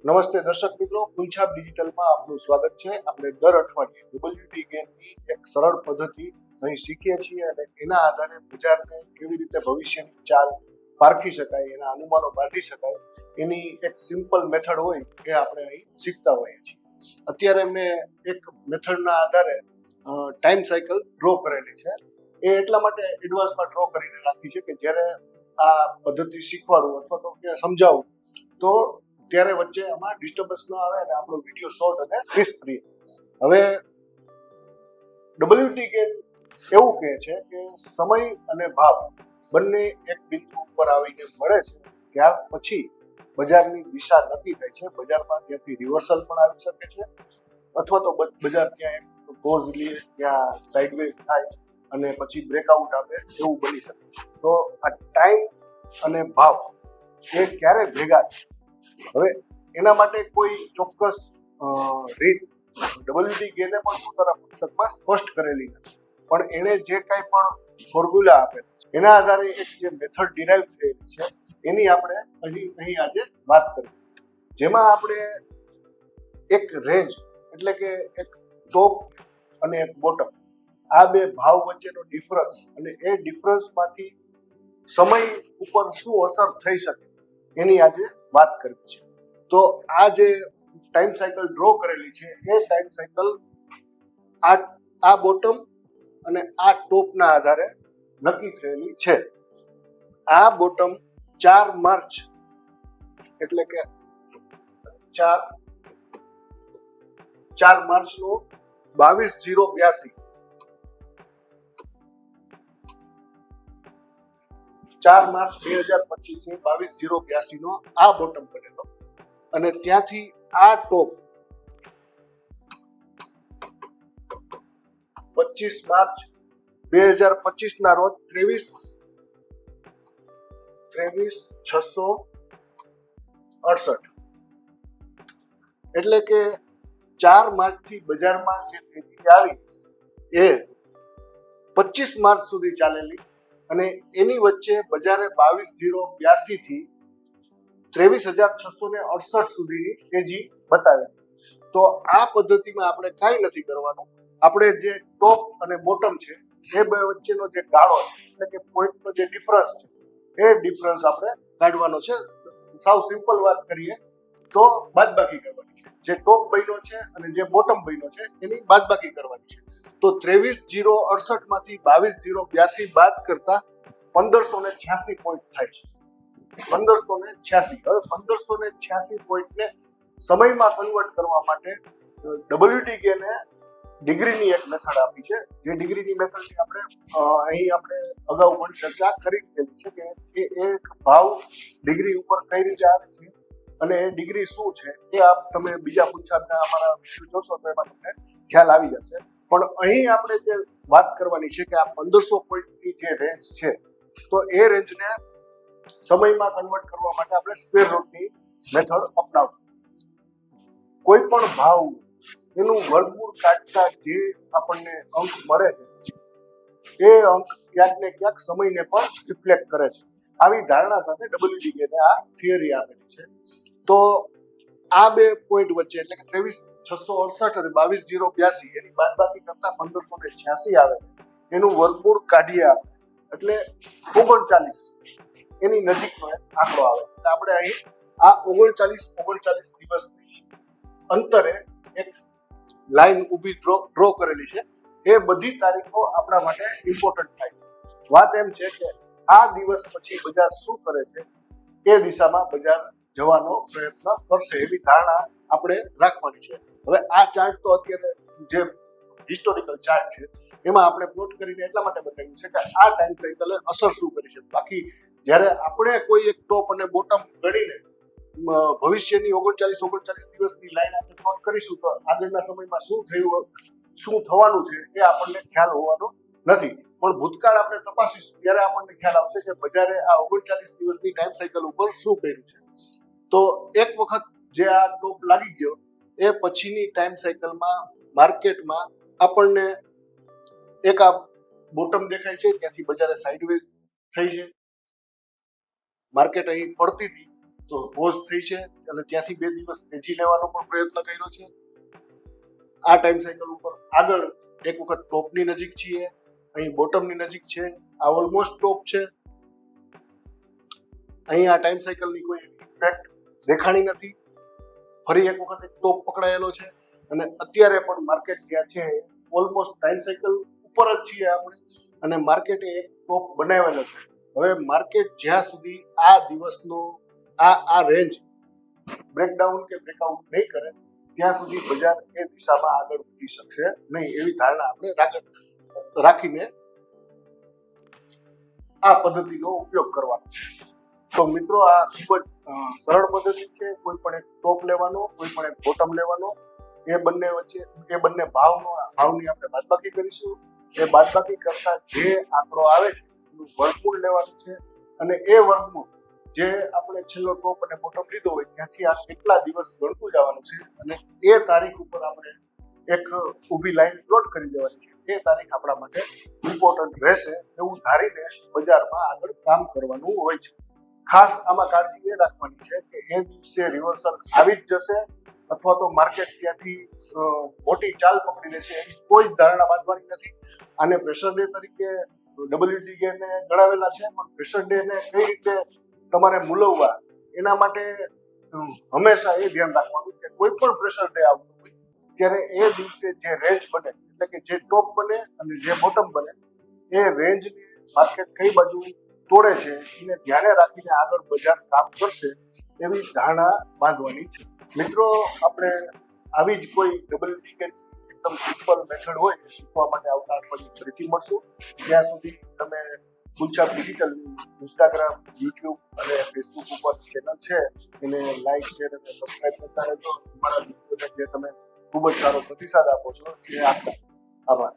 નમસ્તે દર્શક મિત્રો, ફૂલછાપ ડિજિટલમાં આપનું સ્વાગત છે. આપણે દર અઠવાડિયે WT ગેમની એક સરળ પદ્ધતિ અહીં શીખીએ છીએ અને એના આધારે બજારને કેવી રીતે ભવિષ્યની ચાલ પારખી શકાય, એના અનુમાનો બાંધી શકાય, એની એક સિમ્પલ મેથડ હોય એ આપણે અહીં શીખતા હોઈએ છીએ. અત્યારે મેં એક મેથડના આધારે ટાઈમ સાયકલ ડ્રો કરેલી છે. એ એટલા માટે એડવાન્સમાં ડ્રો કરીને રાખી છે કે જ્યારે આ પદ્ધતિ શીખવાડું અથવા તો કે સમજાવું તો ત્યારે વચ્ચે આમાં ડિસ્ટર્બન્સ ન આવે અને આપણો વિડીયો શોર્ટ અને ક્રિસ્પ રહે. હવે WT ગેમ એવું કહે છે કે સમય અને ભાવ બંને એક બિંદુ ઉપર આવીને મળે છે, ત્યાર પછી બજારની દિશા નક્કી થાય છે. બજારમાં ત્યાંથી રિવર્સલ પણ આવી શકે છે અથવા તો બજાર ત્યાં એક પોઝ લે, ત્યાં સાઇડવેઝ થાય અને પછી બ્રેકઆઉટ આપે, એવું બની શકે છે. તો આ ટાઈમ અને ભાવ એ ક્યારે ભેગા છે, હવે એના માટે કોઈ ચોક્કસ રીત WT ગેને પણ પોતાના પુસ્તકમાં સ્પષ્ટ કરેલી નથી, પણ એણે જે કાંઈ પણ ફોર્મ્યુલા આપેલ છે એના આધારે એક જે મેથડ ડિરાઈવ થયેલી છે એની આપણે અહીં આજે વાત કરીએ, જેમાં આપણે એક રેન્જ એટલે કે એક ટોપ અને એક બોટમ, આ બે ભાવ વચ્ચેનો ડિફરન્સ અને એ ડિફરન્સમાંથી સમય ઉપર શું અસર થઈ શકે એની આજે વાત કરવી છે. તો આ જે ટાઈમ સાયકલ ડ્રો કરેલી છે એ ટાઈમ સાયકલ આ બોટમ અને આ ટોપના આધારે નક્કી થયેલી છે. આ બોટમ 4 માર્ચ એટલે કે 4 માર્ચનો 22:82 4 માર્ચ 2025 22:82 નો આ બોટમ બનેલો અને ત્યાંથી આ ટોપ 25 માર્ચ 2025 ના રોજ 23,668, એટલે કે 4 માર્ચથી બજારમાં જે તેજી આવી એ 25 માર્ચ સુધી ચાલેલી અને એની વચ્ચે બજારે 22,082 થી 23,668 સુધીની તેજી બતાવે. તો આ પદ્ધતિમાં આપણે કાંઈ નથી કરવાનું. આપણે જે ટોપ અને બોટમ છે એ બે વચ્ચેનો જે ગાળો છે એટલે કે પોઈન્ટનો જે ડિફરન્સ છે એ ડિફરન્સ આપણે કાઢવાનો છે. સાવ સિમ્પલ વાત કરીએ તો બાદબાકી કરવાની છે. જે ટોપ બન્યો છે અને જે બોટમ બન્યો છે એની બાદબાકી કરવાની છે. તો 23,068 માંથી 22,082 બાદ કરતા 1,586 પોઈન્ટ થાય છે. 1,586. હવે 1,586 પોઈન્ટને સમયમાં કન્વર્ટ કરવા માટે WT ગેને ડિગ્રીની એક મેથડ આપી છે. જે ડિગ્રીની મેથડની આપણે અગાઉ પણ ચર્ચા કરી દીધી છે કે એક ભાવ ડિગ્રી ઉપર કઈ રીતે આવે છે અને એ ડિગ્રી શું છે એ તમે બીજા પૂછાના અમારા વિડીયો જોશો તો એમાં તમને ખ્યાલ આવી જશે. પણ અહીં આપણે જે વાત કરવાની છે કે આ 1,500 પોઈન્ટની જે રેન્જ છે તો એ રેન્જને સમયમાં કન્વર્ટ કરવા માટે આપણે સ્ક્વેર રૂટની મેથડ અપનાવશું. કોઈ પણ ભાવ એનું વર્ગમૂળ કાઢતા જે આપણને અંક મળે છે એ અંક ક્યાંક ને ક્યાંક સમયને પણ રિફ્લેક્ટ કરે છે. આવી ધારણા સાથે WT ગેને આ થિયરી આપેલી છે. તો આ બે પોઈન્ટ વચ્ચે એટલે કે 23,668 અને 22,082 એની બાદબાકી કરતા 1,586 આવે એનું વર્ગમૂળ કાઢીએ એટલે 39 એની નજીકનો એક આંકડો આવે. એટલે આપણે અહીં આ 39 દિવસની અંતરે એક લાઈન ઊભી ડ્રો કરેલી છે. એ બધી તારીખો આપણા માટે ઇમ્પોર્ટન્ટ થાય છે. વાત એમ છે કે આ દિવસ પછી બજાર શું કરે છે એ દિશામાં બજાર જવાનો પ્રયત્ન કરશે એવી ધારણા આપણે રાખવાની છે. હવે આ ચાર્ટ તો અત્યારે જે હિસ્ટોરિકલ ચાર્ટ છે એમાં આપણે પ્લોટ કરીને એટલા માટે બતાવ્યું છે કે આ ટાઈમ સાયકલે અસર શું કરી છે. બાકી જ્યારે આપણે કોઈ એક ટોપ અને બોટમ ગણીને ભવિષ્યની 39 દિવસની લાઈન આપણે પ્લોટ કરીશું તો આગળના સમયમાં શું થયું, શું થવાનું છે એ આપણને ખ્યાલ હોવાનો નથી. પણ ભૂતકાળ આપણે તપાસીશું ત્યારે આપણને ખ્યાલ આવશે કે બજારે આ 39 દિવસની ટાઈમ સાયકલ ઉપર શું કર્યું છે. તો એક વખત જે આ ટોપ લાગી ગયો એ પછીની ટાઈમ સાયકલમાં માર્કેટમાં આપણને એક આ બોટમ દેખાય છે, ત્યાંથી બજારે સાઇડવેઝ થઈ છે. માર્કેટ અહીં પડતી હતી તો પોઝ થઈ છે અને ત્યાંથી 2 દિવસ તેજી લેવાનો પણ પ્રયત્ન કર્યો છે. આ ટાઈમ સાયકલ ઉપર આગળ એક વખત ટોપની નજીક છીએ, અહીં બોટમની નજીક છે, આ ઓલમોસ્ટ ટોપ છે. અહીં આ ટાઈમ સાયકલની કોઈ ઇફેક્ટ દેખાણી નથી. ફરી એક વખત એક ટોપ પકડાયેલો છે અને અત્યારે પણ માર્કેટ જ્યાં છે ઓલમોસ્ટ ટાઈમ સાયકલ ઉપર જ છીએ આપણે અને માર્કેટે એક ટોપ બનાવેલો છે. હવે માર્કેટ જ્યાં સુધી આ દિવસનો આ રેન્જ બ્રેકડાઉન કે બ્રેકઆઉટ નહીં કરે ત્યાં સુધી બજાર એ દિશામાં આગળ વધી શકશે નહીં, એવી ધારણા આપણે રાખીને આ પદ્ધતિનો ઉપયોગ કરવાનો છે. તો મિત્રો આ ખૂબ જ સરળ પદ્ધતિ છે. કોઈ પણ એક ટોપ લેવાનો, કોઈ પણ એક બોટમ લેવાનો, એ બંને વચ્ચે એ બંને ભાવની આપણે બાદબાકી કરીશું. એ બાદબાકી કરતા જે આંકડો આવે છે એનું વર્ગમૂળ લેવાનું છે અને એ વર્ગમૂળ જે આપણે છેલ્લો ટોપ અને બોટમ લીધો હોય ત્યાંથી આ કેટલા દિવસ ગણતું જવાનું છે અને એ તારીખ ઉપર આપણે એક ઊભી લાઈન પ્લોટ કરી દેવાની છે. એ તારીખ આપણા માટે ઇમ્પોર્ટન્ટ રહેશે એવું ધારીને બજારમાં આગળ કામ કરવાનું હોય છે. ખાસ આમાં કાળજી એ રાખવાની છે કે એ દિવસે રિવર્સલ આવી જ જશે અથવા તો માર્કેટ ત્યાંથી મોટી ચાલ પકડી લેશે એની કોઈ જ ધારણા બાંધવાની નથી. આને પ્રેશર ડે તરીકે WD ને ગણાવેલા છે, પણ પ્રેશર ડે ને કઈ રીતે તમારે મૂલવવા એના માટે હંમેશા એ ધ્યાન રાખવાનું કે કોઈ પણ પ્રેશર ડે આવતો હોય ત્યારે એ દિવસે જે રેન્જ બને એટલે કે જે ટોપ બને અને જે બોટમ બને એ રેન્જની માર્કેટ કઈ બાજુ તોડે છે એને ધ્યાને રાખીને આગળ બજાર કામ કરશે એવી ધારણા બાંધવાની છે. મિત્રો આપણે આવી જ કોઈ WD કે એકદમ સિમ્પલ મેથડ હોય શીખવા માટે આવતા અઠવાડિયે ફરીથી મળશું. ત્યાં સુધી તમે ગુલછાપ ડિજિટલ ઇન્સ્ટાગ્રામ, યુટ્યુબ અને ફેસબુક ઉપર ચેનલ છે એને લાઈક, શેર અને સબસ્ક્રાઈબ કરતા રહેજો. તમારા વિડીયોને જે તમે ખૂબ જ સારો પ્રતિસાદ આપો છો એ આપતા આભાર.